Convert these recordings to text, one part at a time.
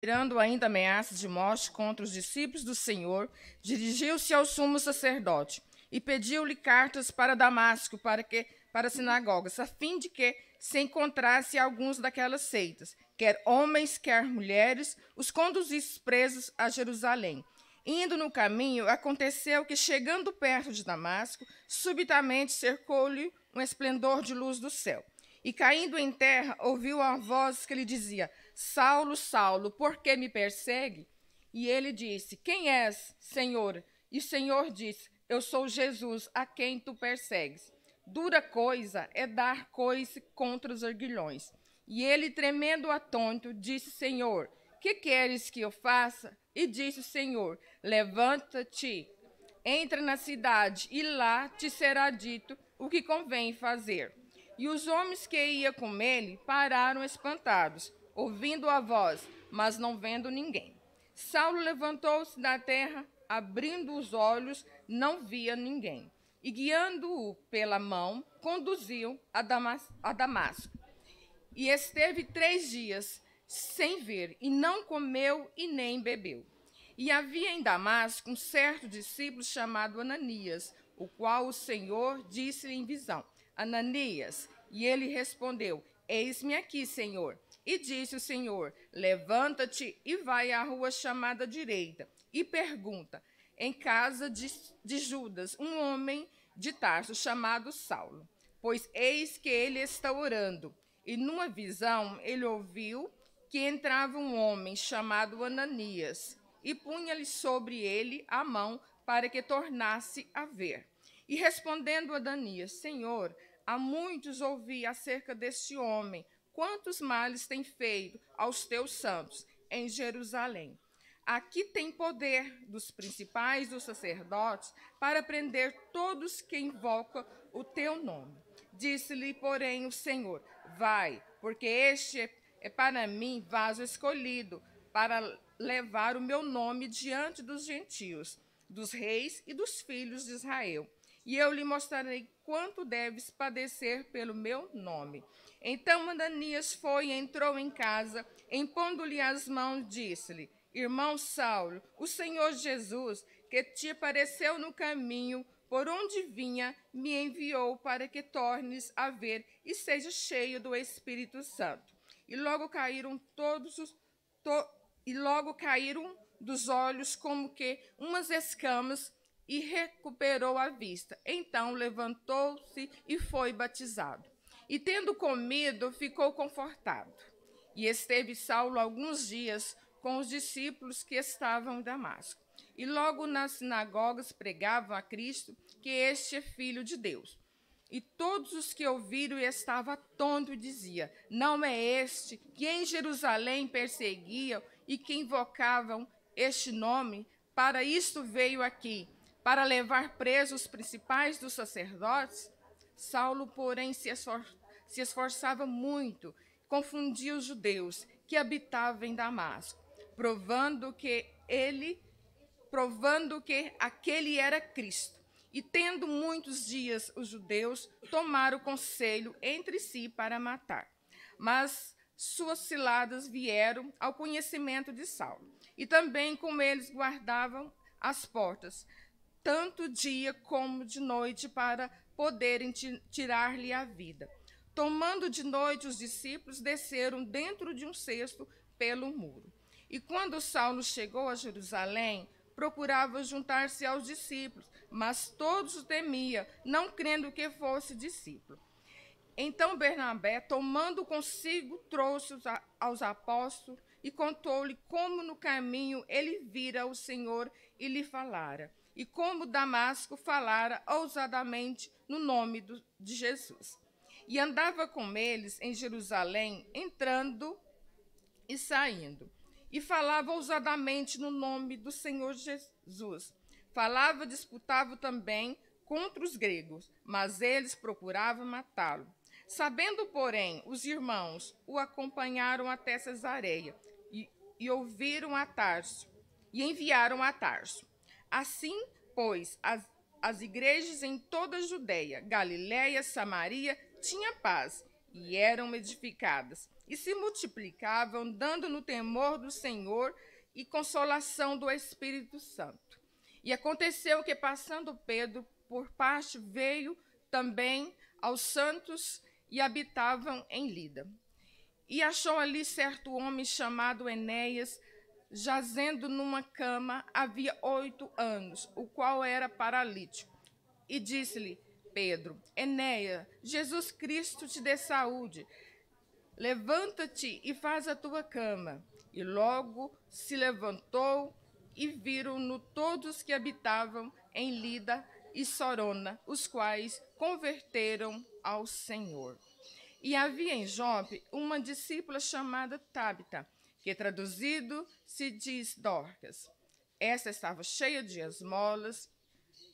Tirando ainda ameaças de morte contra os discípulos do Senhor, dirigiu-se ao sumo sacerdote e pediu-lhe cartas para Damasco, para as sinagogas, a fim de que se encontrasse alguns daquelas seitas, quer homens, quer mulheres, os conduzisse presos a Jerusalém. Indo no caminho, aconteceu que, chegando perto de Damasco, subitamente cercou-lhe um esplendor de luz do céu. E caindo em terra, ouviu a voz que lhe dizia: Saulo, Saulo, por que me persegue? E ele disse: Quem és, Senhor? E o Senhor disse: Eu sou Jesus, a quem tu persegues. Dura coisa é dar coice contra os arguilhões. E ele, tremendo atônito, disse: Senhor, que queres que eu faça? E disse o Senhor: Levanta-te, entra na cidade, e lá te será dito o que convém fazer. E os homens que iam com ele pararam espantados, ouvindo a voz, mas não vendo ninguém. Saulo levantou-se da terra, abrindo os olhos, não via ninguém. E guiando-o pela mão, conduziu a Damasco. E esteve 3 dias sem ver, e não comeu e nem bebeu. E havia em Damasco um certo discípulo chamado Ananias, o qual o Senhor disse em visão: Ananias. E ele respondeu: Eis-me aqui, Senhor. E disse o Senhor: Levanta-te e vai à rua chamada direita, e pergunta, em casa de Judas, um homem de Tarso chamado Saulo, pois eis que ele está orando. E numa visão ele ouviu que entrava um homem chamado Ananias, e punha-lhe sobre ele a mão para que tornasse a ver. E respondendo Ananias: Senhor, há muitos ouvi acerca deste homem, quantos males tem feito aos teus santos em Jerusalém. Aqui tem poder dos principais dos sacerdotes para prender todos que invocam o teu nome. Disse-lhe, porém, o Senhor: Vai, porque este é para mim vaso escolhido, para levar o meu nome diante dos gentios, dos reis e dos filhos de Israel. E eu lhe mostrarei quanto deves padecer pelo meu nome. Então Ananias foi e entrou em casa, impondo-lhe as mãos, disse-lhe: Irmão Saulo, o Senhor Jesus, que te apareceu no caminho por onde vinha, me enviou para que tornes a ver e seja cheio do Espírito Santo. E logo caíram dos olhos como que umas escamas, e recuperou a vista. Então levantou-se e foi batizado. E tendo comido, ficou confortado. E esteve Saulo alguns dias com os discípulos que estavam em Damasco. E logo nas sinagogas pregavam a Cristo, que este é Filho de Deus. E todos os que ouviram estavam atônitos e diziam: Não é este que em Jerusalém perseguiam e que invocavam este nome? Para isto veio aqui, para levar presos os principais dos sacerdotes? Saulo, porém, se esforçava muito, confundia os judeus que habitavam em Damasco, provando que aquele era Cristo. E tendo muitos dias os judeus tomaram conselho entre si para matar. Mas suas ciladas vieram ao conhecimento de Saulo. E também com eles guardavam as portas, tanto dia como de noite, para poderem tirar-lhe a vida. Tomando de noite, os discípulos desceram dentro de um cesto pelo muro. E quando Saulo chegou a Jerusalém, procurava juntar-se aos discípulos, mas todos o temiam, não crendo que fosse discípulo. Então Bernabé, tomando consigo, trouxe-os aos apóstolos e contou-lhe como no caminho ele vira o Senhor e lhe falara, e como Damasco falara ousadamente no nome de Jesus. E andava com eles em Jerusalém, entrando e saindo, e falava ousadamente no nome do Senhor Jesus. Falava, disputava também contra os gregos, mas eles procuravam matá-lo. Sabendo, porém, os irmãos o acompanharam até Cesareia e ouviram a Tarso, e enviaram a Tarso. Assim, pois, as igrejas em toda a Judéia, Galiléia, Samaria, tinham paz, e eram edificadas. e se multiplicavam, dando no temor do Senhor e consolação do Espírito Santo. E aconteceu que, passando Pedro por parte, veio também aos santos e habitavam em Lida. E achou ali certo homem chamado Enéas, jazendo numa cama havia 8 anos, o qual era paralítico. E disse-lhe Pedro: Enéas, Jesus Cristo te dê saúde. Levanta-te e faz a tua cama. E logo se levantou, e viram-no todos que habitavam em Lida e Sorona, os quais converteram ao Senhor. E havia em Jope uma discípula chamada Tabita, que traduzido se diz Dorcas. Esta estava cheia de esmolas,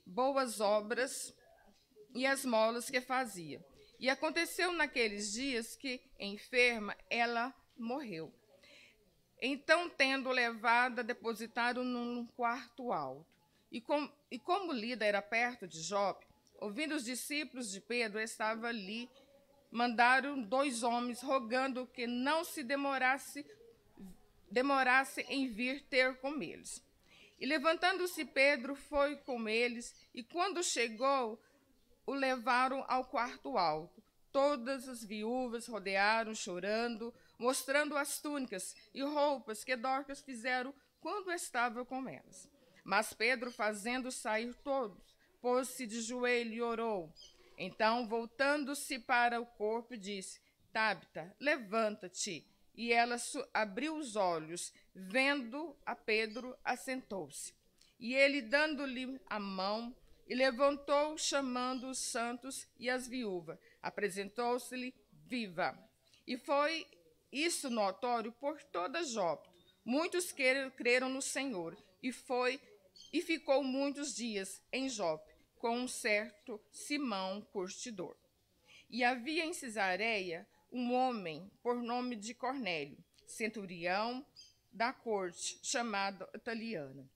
boas obras e esmolas que fazia. E aconteceu naqueles dias que, enferma, ela morreu. Então, tendo levada, depositaram num quarto alto. E como Lida era perto de Jope, ouvindo os discípulos de Pedro, estava ali, mandaram 2 homens, rogando que não se demorasse em vir ter com eles. E levantando-se Pedro, foi com eles, e quando chegou, o levaram ao quarto alto. Todas as viúvas rodearam, chorando, mostrando as túnicas e roupas que Dorcas fizeram quando estava com elas. Mas Pedro, fazendo sair todos, pôs-se de joelho e orou. Então, voltando-se para o corpo, disse: Tabita, levanta-te. E ela abriu os olhos, vendo a Pedro, assentou-se. E ele, dando-lhe a mão, e levantou, chamando os santos e as viúvas, apresentou-se-lhe viva. E foi isso notório por toda Jope. Muitos creram no Senhor, e ficou muitos dias em Jope, com um certo Simão curtidor. E havia em Cesareia um homem por nome de Cornélio, centurião da corte, chamado Italiana,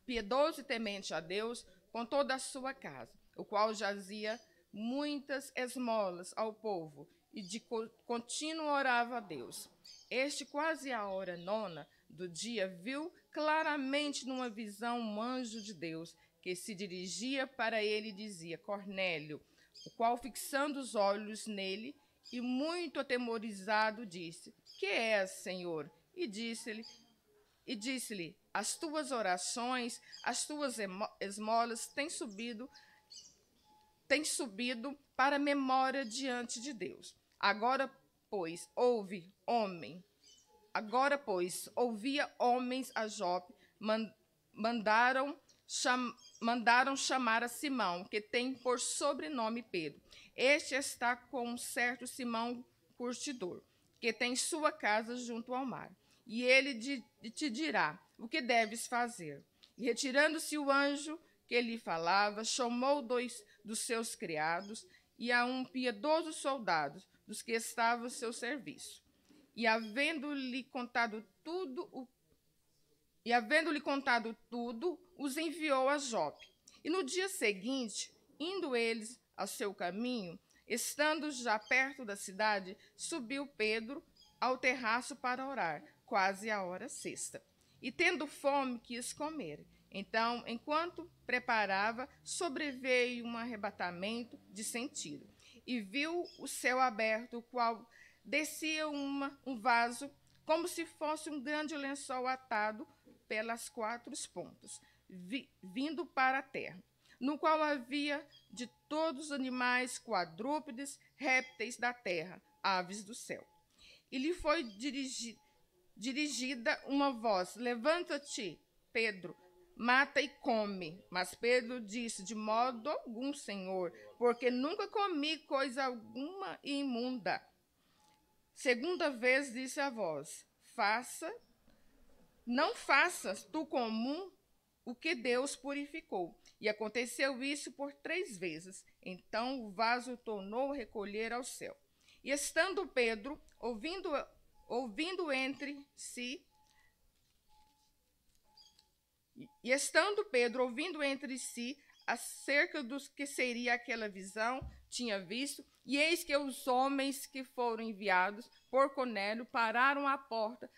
piedoso e temente a Deus com toda a sua casa, o qual jazia muitas esmolas ao povo, e de contínuo orava a Deus. Este, quase à hora 9 do dia, viu claramente numa visão um anjo de Deus, que se dirigia para ele e dizia: Cornélio, o qual, fixando os olhos nele, e muito atemorizado, disse: Que és, Senhor? E disse-lhe: as tuas orações, as tuas esmolas têm subido para a memória diante de Deus. Agora, pois, ouvia homens a Jope, mandaram chamar a Simão, que tem por sobrenome Pedro. Este está com um certo Simão curtidor, que tem sua casa junto ao mar. E ele te dirá o que deves fazer. E retirando-se o anjo que lhe falava, chamou 2 dos seus criados e a um piedoso soldado dos que estavam ao seu serviço. E havendo-lhe contado tudo, os enviou a Jope. E no dia seguinte, indo eles ao seu caminho, estando já perto da cidade, subiu Pedro ao terraço para orar, quase à hora sexta. E tendo fome, quis comer. Então, enquanto preparava, sobreveio um arrebatamento de sentido, e viu o céu aberto, o qual descia um vaso, como se fosse um grande lençol atado pelas 4 pontas, vindo para a terra, no qual havia de todos os animais, quadrúpedes, répteis da terra, aves do céu. E lhe foi dirigida uma voz: Levanta-te, Pedro, mata e come. Mas Pedro disse: De modo algum, Senhor, porque nunca comi coisa alguma imunda. Segunda vez disse a voz: Não faças tu comum o que Deus purificou. E aconteceu isso por 3 vezes. Então o vaso tornou a recolher ao céu. E estando Pedro ouvindo entre si acerca dos que seria aquela visão, tinha visto, E eis que os homens que foram enviados por Cornélio pararam à porta,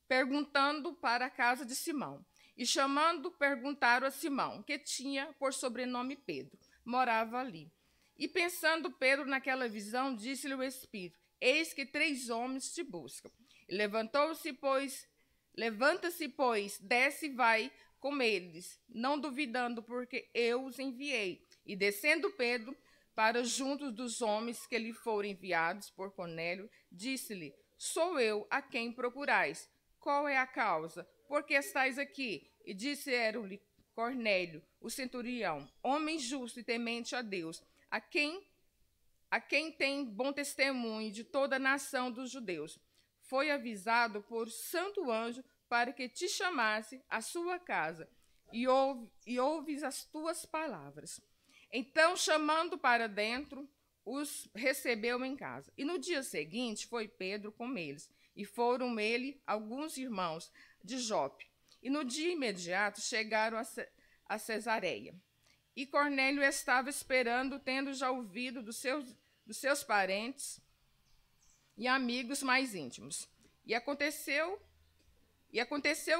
perguntando para a casa de Simão. E chamando, perguntaram a Simão, que tinha por sobrenome Pedro, morava ali. E pensando Pedro naquela visão, disse-lhe o Espírito: eis que 3 homens te buscam. E levanta-se, pois, desce e vai com eles, não duvidando, porque eu os enviei. E descendo Pedro para junto dos homens que lhe foram enviados por Cornélio, disse-lhe: sou eu a quem procurais. Qual é a causa? Por que estáis aqui? E disseram-lhe Cornélio, o centurião, homem justo e temente a Deus, a quem tem bom testemunho de toda a nação dos judeus, foi avisado por santo anjo para que te chamasse à sua casa e ouves as tuas palavras. Então, chamando para dentro, os recebeu em casa. E no dia seguinte foi Pedro com eles, e foram ele alguns irmãos de Jope. E no dia imediato chegaram a Cesareia. E Cornélio estava esperando, tendo já ouvido dos seus parentes e amigos mais íntimos. E aconteceu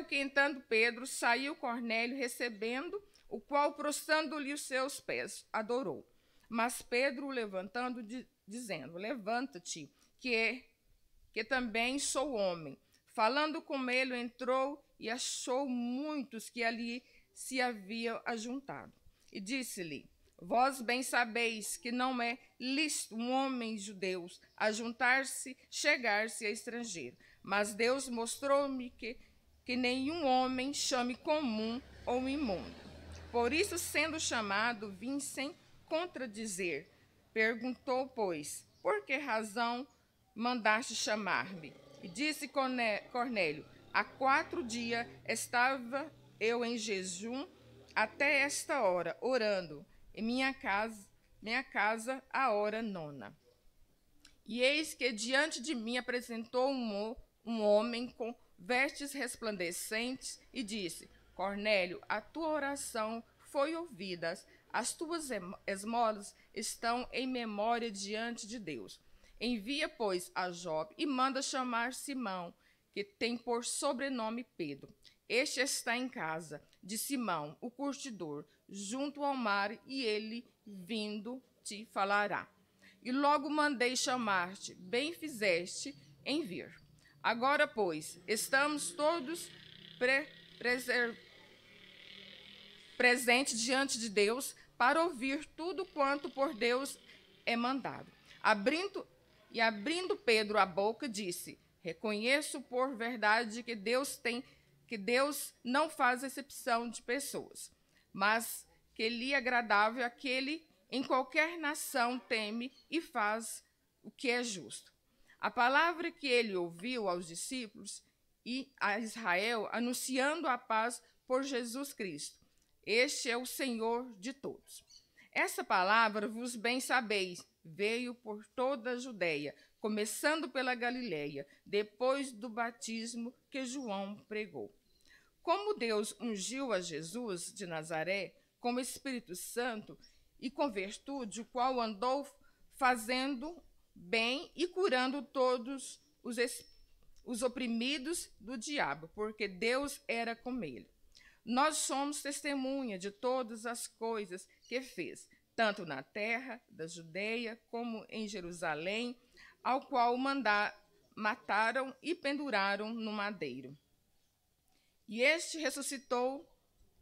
que, entrando Pedro, saiu Cornélio recebendo, o qual, prostrando-lhe os seus pés, adorou. Mas Pedro, o levantando, dizendo: levanta-te, que também sou homem. Falando com ele, entrou e achou muitos que ali se haviam ajuntado. E disse-lhe: vós bem sabeis que não é lícito um homem judeu chegar-se a estrangeiro. Mas Deus mostrou-me que nenhum homem chame comum ou imundo. Por isso, sendo chamado, vim sem contradizer. Perguntou, pois, por que razão mandaste chamar-me? E disse Cornélio: há 4 dias estava eu em jejum até esta hora, orando em minha casa a hora 9. E eis que diante de mim apresentou um homem com vestes resplandecentes e disse: Cornélio, a tua oração foi ouvida, as tuas esmolas estão em memória diante de Deus. Envia, pois, a Jope e manda chamar Simão, que tem por sobrenome Pedro. Este está em casa de Simão, o curtidor, junto ao mar, e ele, vindo, te falará. E logo mandei chamar-te, bem fizeste em vir. Agora, pois, estamos todos presentes diante de Deus para ouvir tudo quanto por Deus é mandado. Abrindo Pedro a boca, disse: reconheço por verdade que Deus não faz acepção de pessoas, mas que lhe é agradável aquele em qualquer nação teme e faz o que é justo. A palavra que ele ouviu aos discípulos e a Israel, anunciando a paz por Jesus Cristo. Este é o Senhor de todos. Essa palavra, vos bem sabeis, veio por toda a Judeia, começando pela Galileia, depois do batismo que João pregou. Como Deus ungiu a Jesus de Nazaré com o Espírito Santo e com virtude, o qual andou fazendo bem e curando todos os oprimidos do diabo, porque Deus era com ele. Nós somos testemunha de todas as coisas que fez, tanto na terra da Judeia como em Jerusalém, ao qual mataram e penduraram no madeiro. E este ressuscitou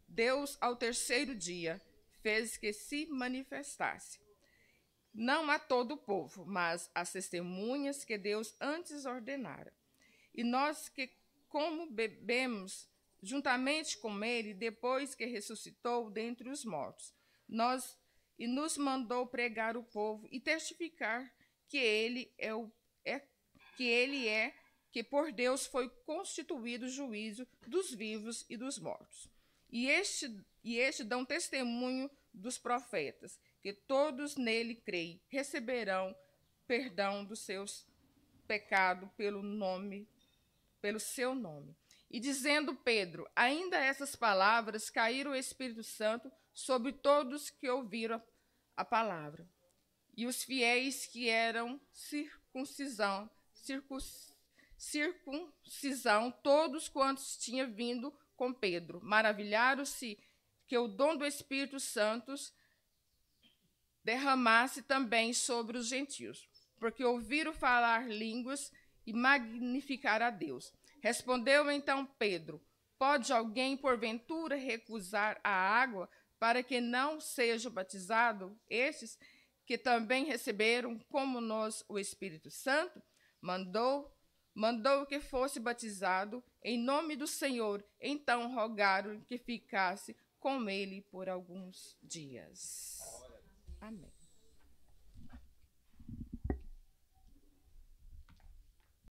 Deus ao 3º dia, fez que se manifestasse, não a todo o povo, mas às testemunhas que Deus antes ordenara. E nós que, como bebemos juntamente com ele, depois que ressuscitou dentre os mortos, nos mandou pregar o povo e testificar que por Deus foi constituído o juízo dos vivos e dos mortos. E este dão testemunho dos profetas, que todos nele creem, receberão perdão dos seus pecados pelo seu nome. E dizendo Pedro, ainda essas palavras, caíram o Espírito Santo sobre todos que ouviram a palavra. E os fiéis que eram circuncisão, todos quantos tinham vindo com Pedro, maravilharam-se que o dom do Espírito Santo derramasse também sobre os gentios, porque ouviram falar línguas e magnificar a Deus. Respondeu então Pedro: pode alguém, porventura, recusar a água para que não seja batizado estes que também receberam, como nós, o Espírito Santo? Mandou que fosse batizado em nome do Senhor. Então rogaram que ficasse com ele por alguns dias. Amém.